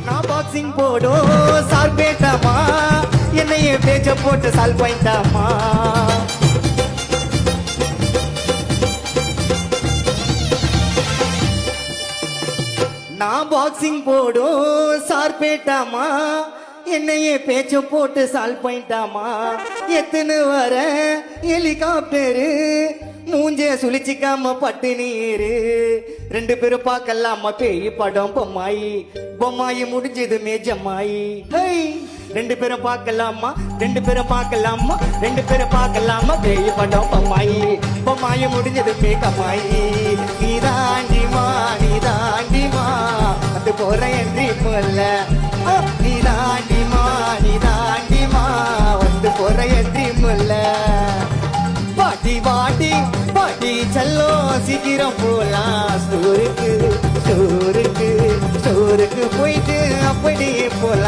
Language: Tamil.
நான் பாக்ஸிங் போடும் சால் பேட்டாமா என்னைய பேச்ச போட்டு சால் பாயிண்டாமா நான் பாக்ஸிங் போடும் சார் பேட்டாமா என்னையே பேச்ச போட்டு சால் பாயிண்டாமா எத்தனை வர ஹெலிகாப்டரு மூஞ்ச சுழிச்சிக்காம பட்டு நீரு ரெண்டு பேரும் பார்க்கலாமா பேய் படம் பொம்மாயி பொம்மாயி முடிஞ்சதுமே ஜம்மாயி ரெண்டு பேரும் பார்க்கலாமா ரெண்டு பேரும் பார்க்கலாமா ரெண்டு பேரும் பார்க்கலாமா பேய் படம் பொம்மாயி பொம்மாயி முடிஞ்சதுமே கம்மாயி நீதாண்டிமா நீதாண்டிமா அது போற என்றி போல நீதாண்டிமா நீதாண்டிமா வந்து போற என்றி முல்ல பாட்டி பாட்டி பாட்டி செல்லோ சீக்கிரம் போலாம் ஸ்டோருக்கு ஸ்டோருக்கு ஸ்டோருக்கு போயிட்டு அப்படியே போலாம்